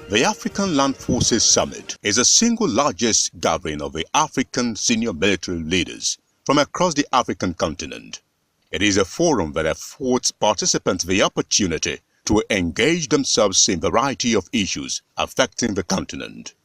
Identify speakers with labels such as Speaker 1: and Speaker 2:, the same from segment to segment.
Speaker 1: The African Land Forces Summit is the single largest gathering of the African senior military leaders from across the African continent. It is a forum that affords participants the opportunity to engage themselves in a variety of issues affecting the continent.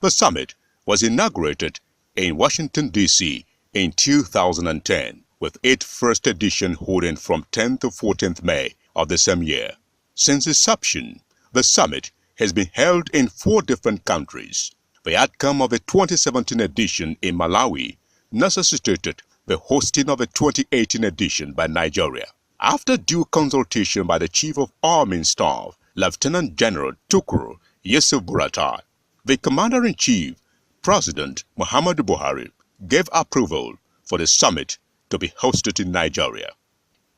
Speaker 1: The summit was inaugurated in Washington, D.C. in 2010, with its first edition holding from 10th to 14th May of the same year. Since inception, the summit has been held in 4 different countries. The outcome of the 2017 edition in Malawi necessitated the hosting of the 2018 edition by Nigeria. After due consultation by the Chief of Army Staff, Lieutenant General Tukur Yusuf Buratai, the Commander-in-Chief, President Muhammadu Buhari, gave approval for the summit to be hosted in Nigeria.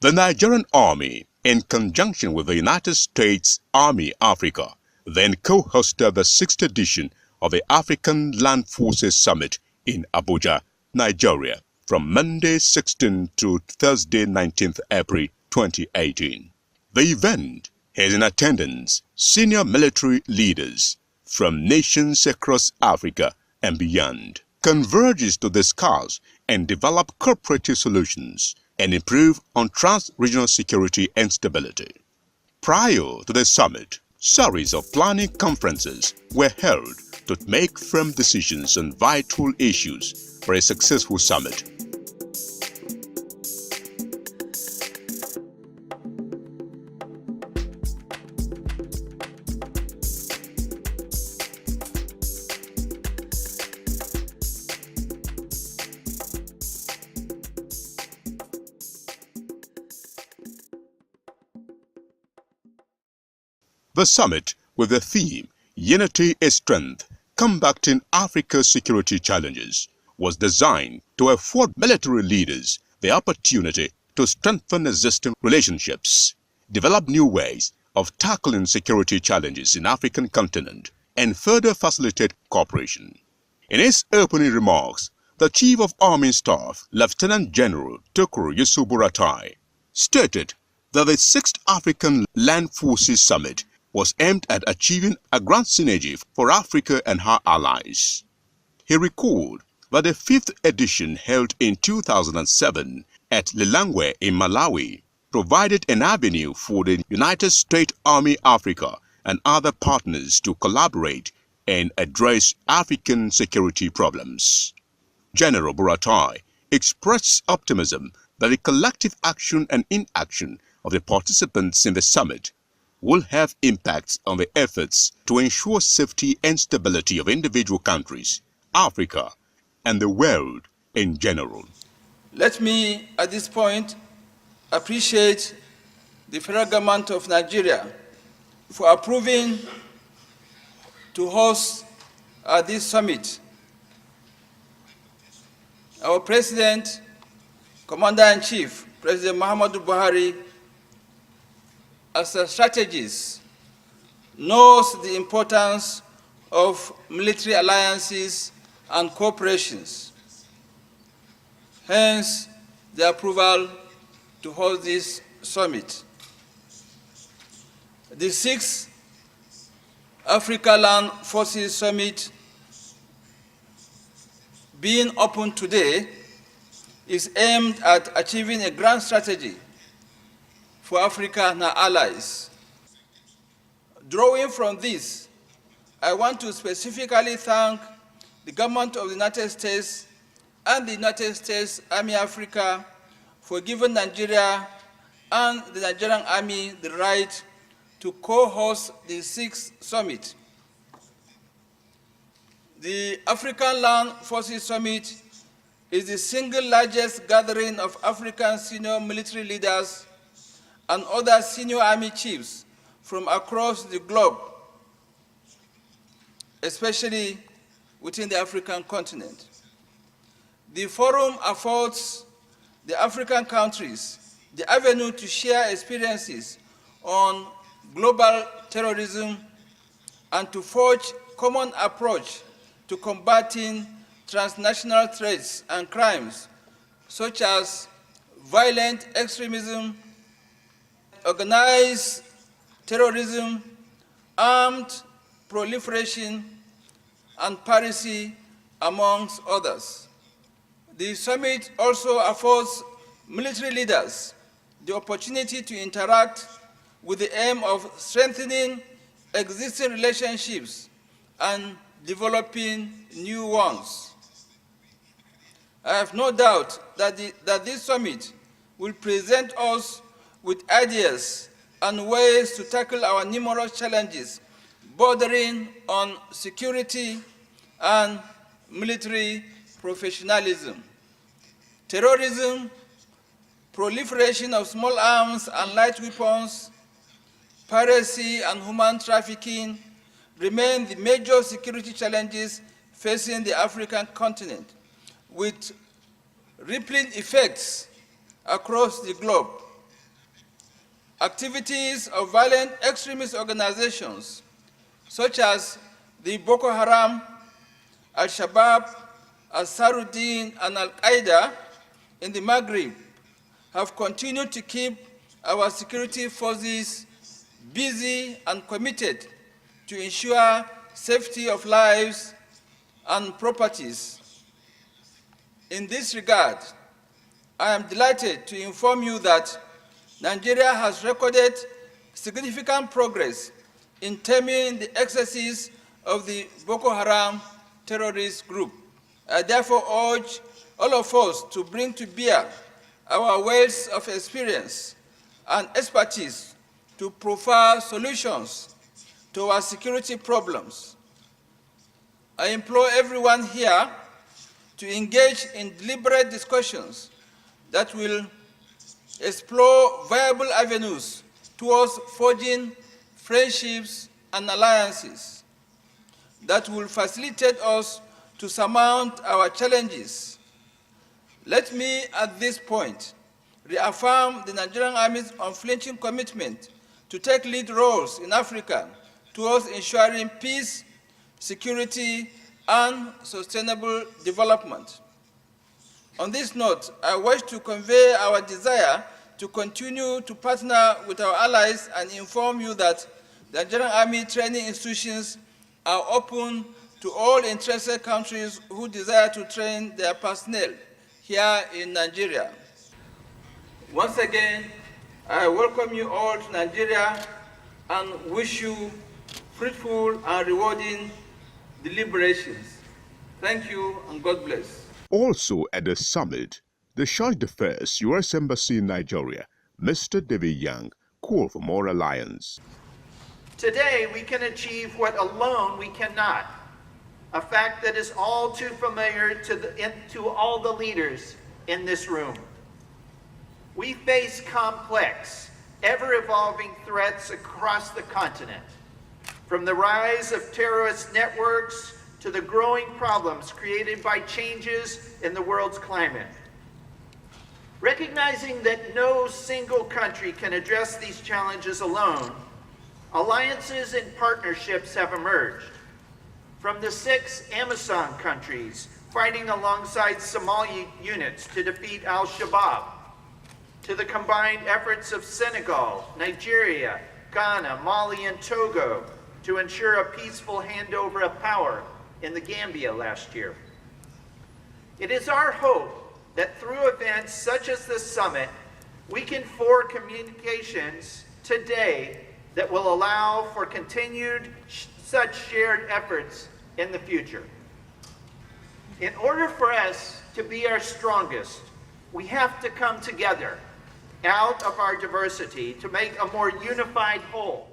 Speaker 1: The Nigerian Army, in conjunction with the United States Army Africa, then co-hosted the 6th edition of the African Land Forces Summit in Abuja, Nigeria, from Monday 16 to Thursday 19th April 2018. The event has in attendance senior military leaders from nations across Africa and beyond, converges to discuss and develop cooperative solutions and improve on trans-regional security and stability. Prior to the summit, series of planning conferences were held to make firm decisions on vital issues for a successful summit. The summit, with the theme Unity is Strength, Combating Africa's Security Challenges, was designed to afford military leaders the opportunity to strengthen existing relationships, develop new ways of tackling security challenges in the African continent, and further facilitate cooperation. In his opening remarks, the Chief of Army Staff, Lieutenant General Tukur Yusuf Buratai, stated that the 6th African Land Forces Summit was aimed at achieving a grand synergy for Africa and her allies. He recalled that the 5th edition held in 2007 at Lilongwe in Malawi provided an avenue for the United States Army Africa and other partners to collaborate and address African security problems. General Buratai expressed optimism that the collective action and inaction of the participants in the summit will have impacts on the efforts to ensure safety and stability of individual countries, Africa, and the world in general.
Speaker 2: Let me, at this point, appreciate the federal government of Nigeria for approving to host this summit. Our President, Commander-in-Chief, President Muhammadu Buhari, as a strategist, knows the importance of military alliances and cooperations. Hence, the approval to hold this summit. The 6th Africa Land Forces Summit, being opened today, is aimed at achieving a grand strategy for Africa and her allies. Drawing from this, I want to specifically thank the government of the United States and the United States Army Africa for giving Nigeria and the Nigerian Army the right to co-host the 6th summit. The African Land Forces Summit is the single largest gathering of African senior military leaders and other senior army chiefs from across the globe, especially within the African continent. The forum affords the African countries the avenue to share experiences on global terrorism and to forge common approach to combating transnational threats and crimes such as violent extremism, organized terrorism, armed proliferation, and piracy, amongst others. The summit also affords military leaders the opportunity to interact with the aim of strengthening existing relationships and developing new ones. I have no doubt that this summit will present us with ideas and ways to tackle our numerous challenges bordering on security and military professionalism. Terrorism, proliferation of small arms and light weapons, piracy, and human trafficking remain the major security challenges facing the African continent, with rippling effects across the globe. Activities of violent extremist organizations such as the Boko Haram, Al-Shabaab, Al-Saruddin, and Al-Qaeda in the Maghreb have continued to keep our security forces busy and committed to ensure safety of lives and properties. In this regard, I am delighted to inform you that Nigeria has recorded significant progress in taming the excesses of the Boko Haram terrorist group. I therefore urge all of us to bring to bear our wealth of experience and expertise to provide solutions to our security problems. I implore everyone here to engage in deliberate discussions that will explore viable avenues towards forging friendships and alliances that will facilitate us to surmount our challenges. Let me, at this point, reaffirm the Nigerian Army's unflinching commitment to take lead roles in Africa towards ensuring peace, security, and sustainable development. On this note, I wish to convey our desire to continue to partner with our allies and inform you that the Nigerian Army training institutions are open to all interested countries who desire to train their personnel here in Nigeria. Once again, I welcome you all to Nigeria and wish you fruitful and rewarding deliberations. Thank you and God bless.
Speaker 1: Also at the summit, the Charge d'Affaires U.S. Embassy in Nigeria, Mr. David Young, called for more alliance.
Speaker 3: Today, we can achieve what alone we cannot, a fact that is all too familiar to all the leaders in this room. We face complex, ever-evolving threats across the continent, from the rise of terrorist networks to the growing problems created by changes in the world's climate. Recognizing that no single country can address these challenges alone, alliances and partnerships have emerged. From the 6 Amazon countries fighting alongside Somali units to defeat Al-Shabaab, to the combined efforts of Senegal, Nigeria, Ghana, Mali, and Togo to ensure a peaceful handover of power in the Gambia last year. It is our hope that through events such as this summit, we can forge communications today that will allow for continued such shared efforts in the future. In order for us to be our strongest, we have to come together out of our diversity to make a more unified whole.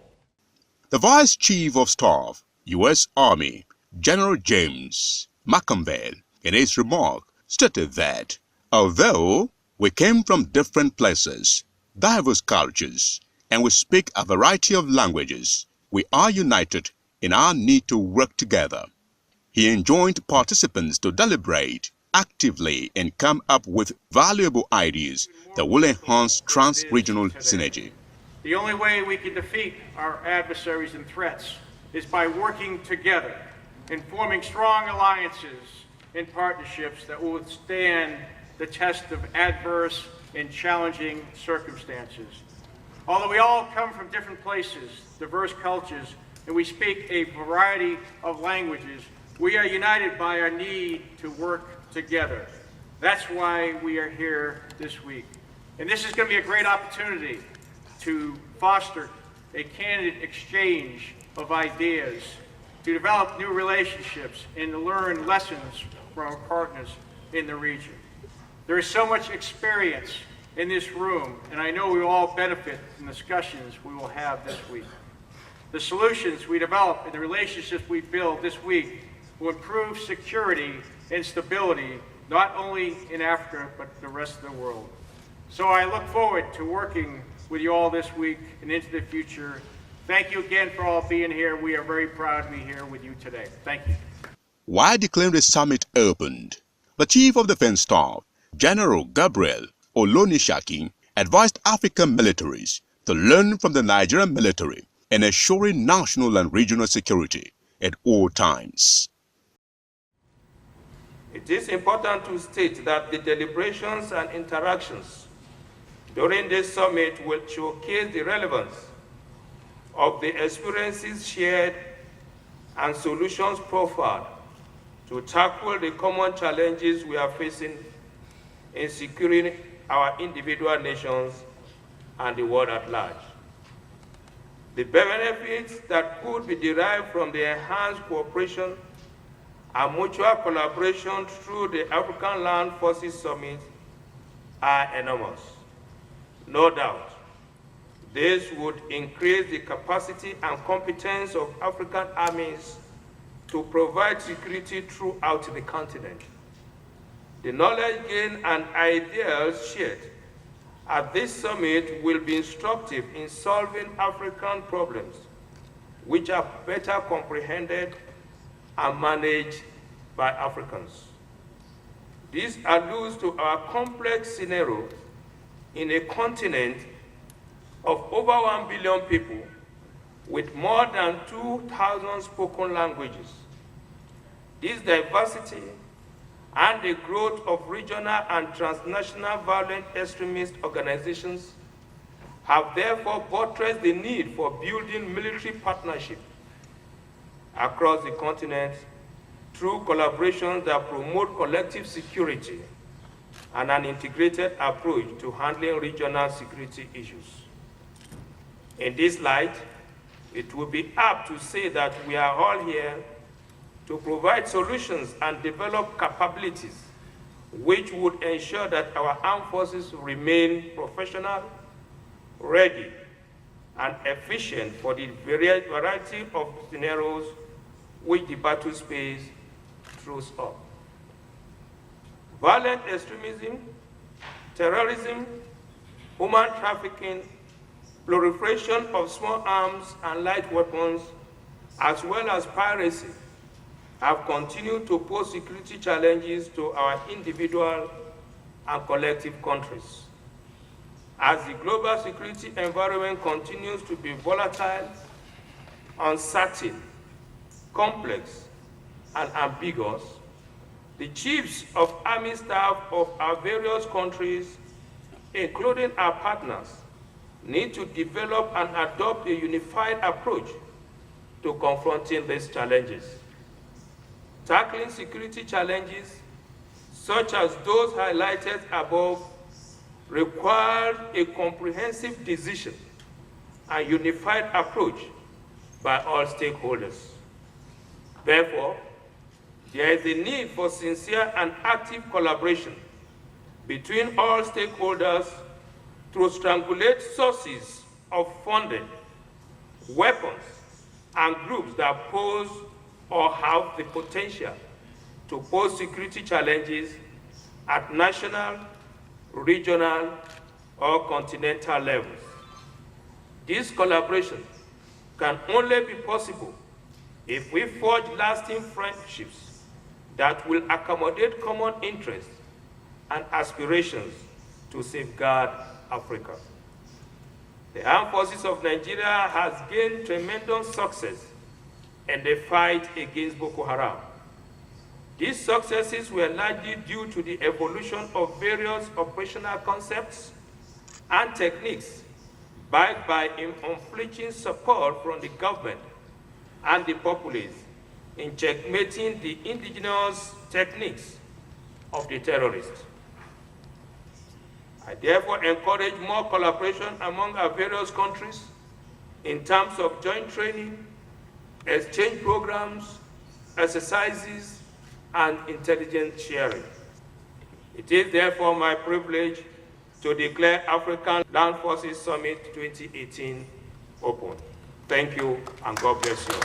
Speaker 1: The Vice Chief of Staff, U.S. Army, General James McConville, in his remark, stated that although we came from different places, diverse cultures, and we speak a variety of languages, we are united in our need to work together. He enjoined participants to deliberate actively and come up with valuable ideas that will enhance trans-regional synergy.
Speaker 4: The only way we can defeat our adversaries and threats is by working together and forming strong alliances and partnerships that will withstand the test of adverse and challenging circumstances. Although we all come from different places, diverse cultures, and we speak a variety of languages, we are united by our need to work together. That's why we are here this week. And this is going to be a great opportunity to foster a candid exchange of ideas, to develop new relationships, and to learn lessons from our partners in the region. There is so much experience in this room, and I know we will all benefit from the discussions we will have this week. The solutions we develop and the relationships we build this week will improve security and stability, not only in Africa, but the rest of the world. So I look forward to working with you all this week and into the future. Thank you again for all being here. We are very proud to be here with you today. Thank you.
Speaker 1: While declaring the summit opened, the Chief of Defense Staff, General Gabriel Olonishaki, advised African militaries to learn from the Nigerian military in ensuring national and regional security at all times.
Speaker 5: It is important to state that the deliberations and interactions during this summit will showcase the relevance of the experiences shared and solutions profiled to tackle the common challenges we are facing in securing our individual nations and the world at large. The benefits that could be derived from the enhanced cooperation and mutual collaboration through the African Land Forces Summit are enormous. No doubt, this would increase the capacity and competence of African armies to provide security throughout the continent. The knowledge gained and ideas shared at this summit will be instructive in solving African problems, which are better comprehended and managed by Africans. This alludes to our complex scenario in a continent of over 1 billion people with more than 2,000 spoken languages. This diversity and the growth of regional and transnational violent extremist organizations have therefore buttressed the need for building military partnership across the continent through collaborations that promote collective security and an integrated approach to handling regional security issues. In this light, it would be apt to say that we are all here to provide solutions and develop capabilities which would ensure that our armed forces remain professional, ready, and efficient for the variety of scenarios which the battle space throws up. Violent extremism, terrorism, human trafficking, proliferation of small arms and light weapons, as well as piracy, have continued to pose security challenges to our individual and collective countries. As the global security environment continues to be volatile, uncertain, complex, and ambiguous, the chiefs of army staff of our various countries, including our partners, need to develop and adopt a unified approach to confronting these challenges. Tackling security challenges, such as those highlighted above, requires a comprehensive decision and unified approach by all stakeholders. Therefore, there is a need for sincere and active collaboration between all stakeholders to strangulate sources of funding, weapons, and groups that pose or have the potential to pose security challenges at national, regional, or continental levels. This collaboration can only be possible if we forge lasting friendships that will accommodate common interests and aspirations to safeguard Africa. The Armed Forces of Nigeria has gained tremendous success in the fight against Boko Haram. These successes were largely due to the evolution of various operational concepts and techniques backed by unflinching support from the government and the populace in checkmating the indigenous techniques of the terrorists. I therefore encourage more collaboration among our various countries in terms of joint training, exchange programs, exercises, and intelligence sharing. It is therefore my privilege to declare African Land Forces Summit 2018 open. Thank you, and God bless you.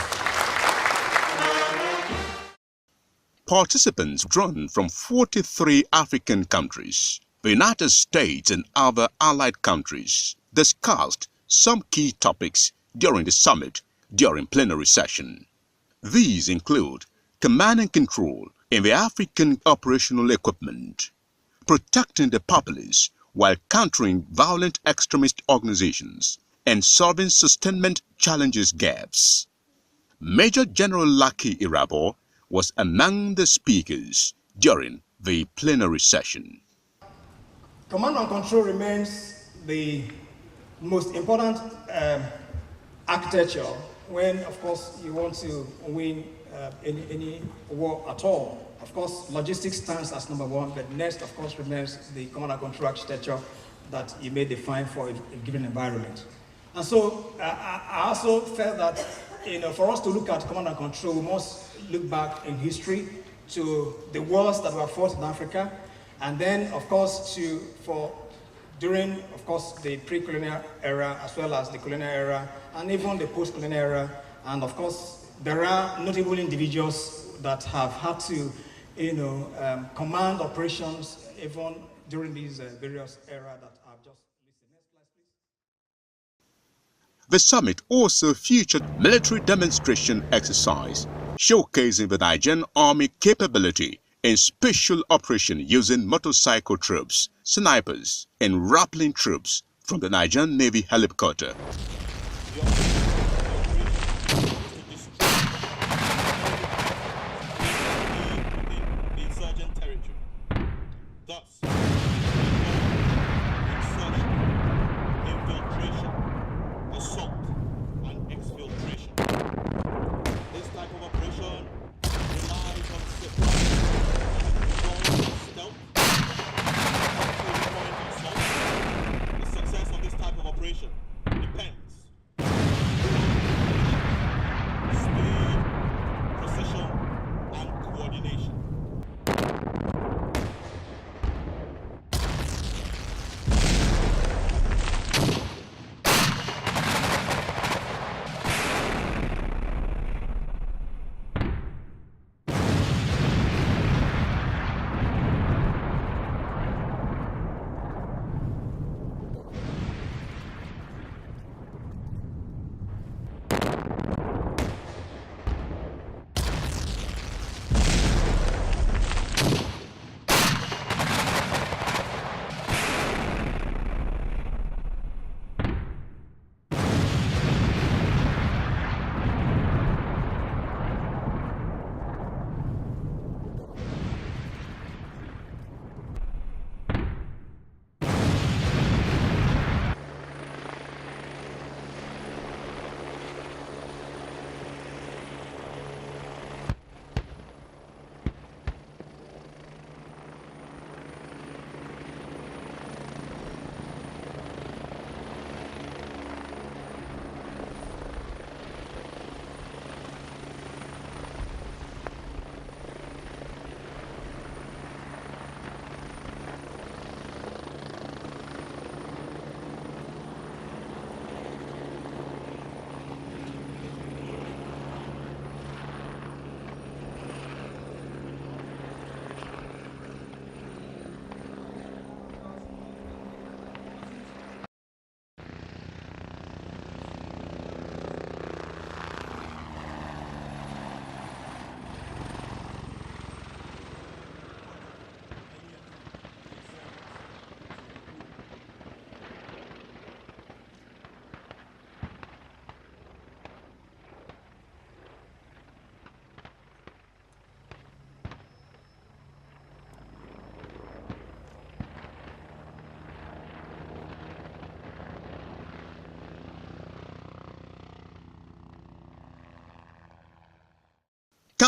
Speaker 1: Participants drawn from 43 African countries, the United States and other allied countries discussed some key topics during the summit during plenary session. These include command and control in the African operational equipment, protecting the populace while countering violent extremist organizations, and solving sustainment challenges gaps. Major General Lucky Irabor was among the speakers during the plenary session.
Speaker 6: Command and control remains the most important architecture when, of course, you want to win any war at all. Of course, logistics stands as number one, but next, of course, remains the command and control architecture that you may define for a given environment. And so I also felt that, for us to look at command and control, we must look back in history to the wars that were fought in Africa, and then, of course, during, of course, the pre-colonial era, as well as the colonial era, and even the post-colonial era. And of course, there are notable individuals that have had to, command operations even during these various eras that I've just listed. Next slide, please.
Speaker 1: The summit also featured military demonstration exercise, showcasing the Nigerian Army capability in special operation using motorcycle troops, snipers, and rappelling troops from the Nigerian Navy helicopter.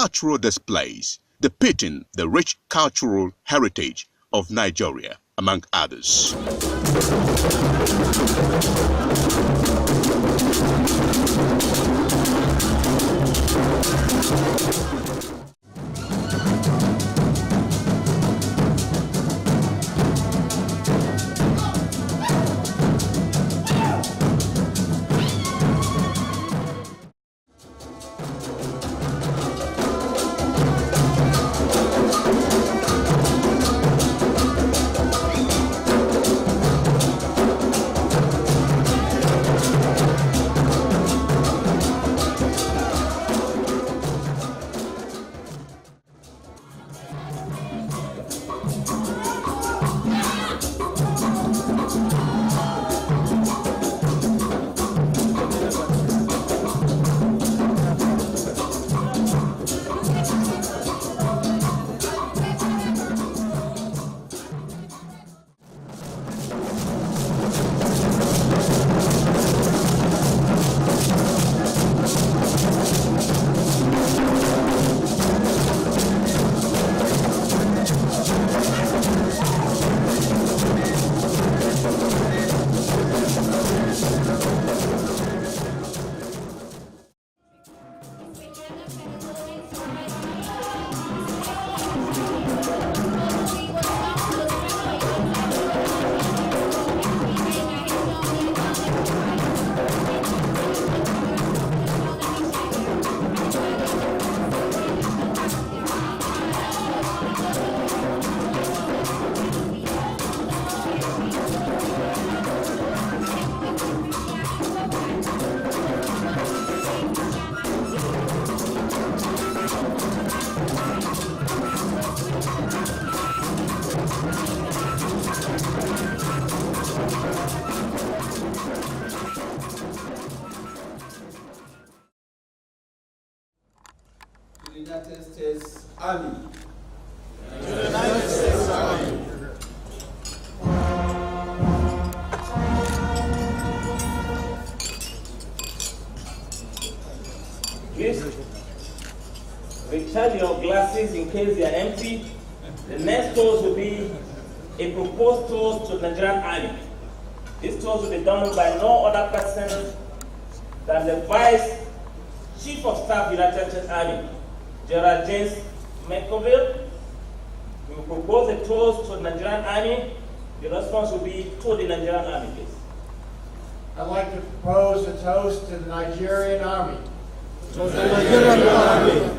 Speaker 1: cultural displays depicting the rich cultural heritage of Nigeria, among others.
Speaker 2: United States Army.
Speaker 7: United States Army.
Speaker 8: Please recharge your glasses in case they are empty. The next toast will be a proposed toast to the Nigerian Army. This toast will be done by no other person than the Vice Chief of Staff, United States Army, General James McCoville. We will propose a toast to the Nigerian Army. The response will be to the Nigerian Army, please.
Speaker 9: I'd like to propose a toast to the Nigerian Army.
Speaker 7: To the Nigerian Army.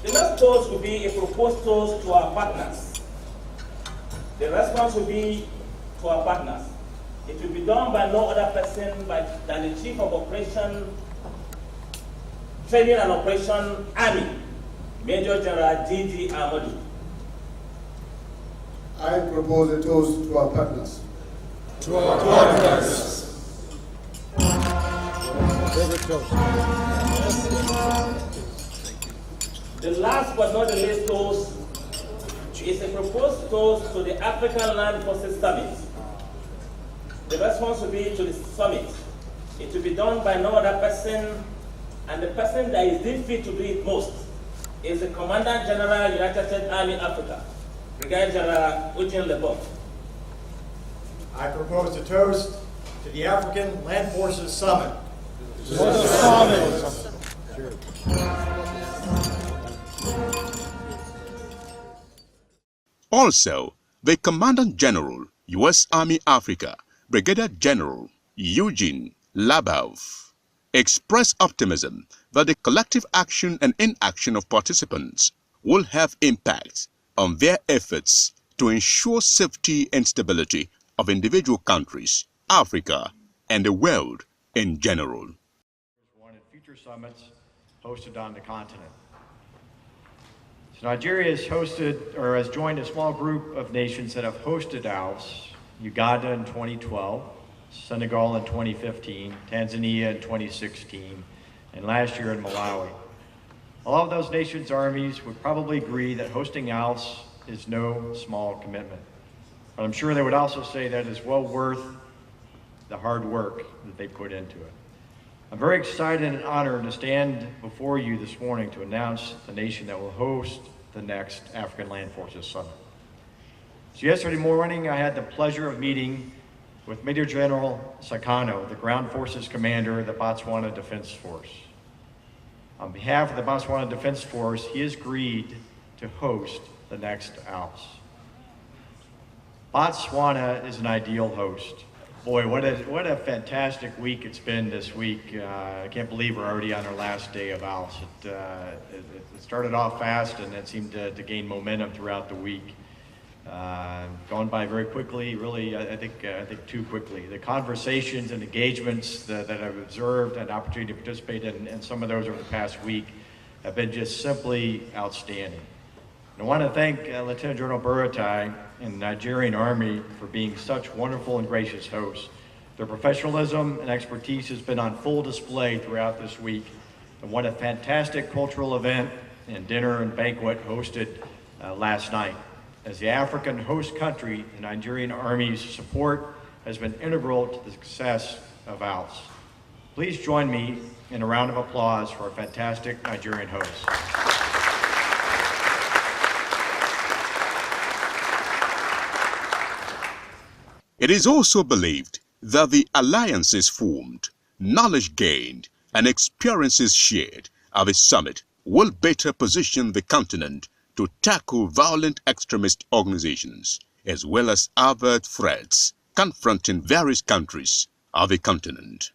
Speaker 8: The next toast will be a proposed toast to our partners. The response will be to our partners. It will be done by no other person than the Chief of Operation, Training and Operation Army, Major General D.D. Ahmadu.
Speaker 9: I propose a toast to our partners.
Speaker 7: To our partners.
Speaker 8: The last but not the least toast is a proposed toast to the African Land Forces Summit. The response will be to the summit. It will be done by no other person, and the person that is deemed fit to do it most is the Commandant General, United States Army Africa, Brigadier General Eugene Lebon.
Speaker 9: I propose a toast to the African Land Forces Summit.
Speaker 7: To the summit.
Speaker 1: Also, the Commandant General, U.S. Army Africa, Brigadier General Eugene Labov, expressed optimism that the collective action and inaction of participants will have impact on their efforts to ensure safety and stability of individual countries, Africa, and the world in general.
Speaker 10: One in future summits hosted on the continent. So Nigeria has hosted, or has joined a small group of nations that have hosted ALFS: Uganda in 2012, Senegal in 2015, Tanzania in 2016, and last year in Malawi. All of those nations' armies would probably agree that hosting ALFS is no small commitment. But I'm sure they would also say that it's well worth the hard work that they put into it. I'm very excited and honored to stand before you this morning to announce the nation that will host the next African Land Forces Summit. So yesterday morning, I had the pleasure of meeting with Major General Sakano, the Ground Forces Commander of the Botswana Defense Force. On behalf of the Botswana Defense Force, he has agreed to host the next ALFS. Botswana is an ideal host. Boy, what a fantastic week it's been this week. I can't believe we're already on our last day of ALFS. It started off fast and it seemed to gain momentum throughout the week. Gone by very quickly, really, I think too quickly. The conversations and engagements that I've observed and opportunity to participate in some of those over the past week have been just simply outstanding. And I want to thank Lieutenant General Buratai and the Nigerian Army for being such wonderful and gracious hosts. Their professionalism and expertise has been on full display throughout this week. And what a fantastic cultural event and dinner and banquet hosted last night. As the African host country, the Nigerian Army's support has been integral to the success of ALFS. Please join me in a round of applause for our fantastic Nigerian hosts.
Speaker 1: It is also believed that the alliances formed, knowledge gained, and experiences shared at the summit will better position the continent to tackle violent extremist organizations, as well as other threats confronting various countries of the continent.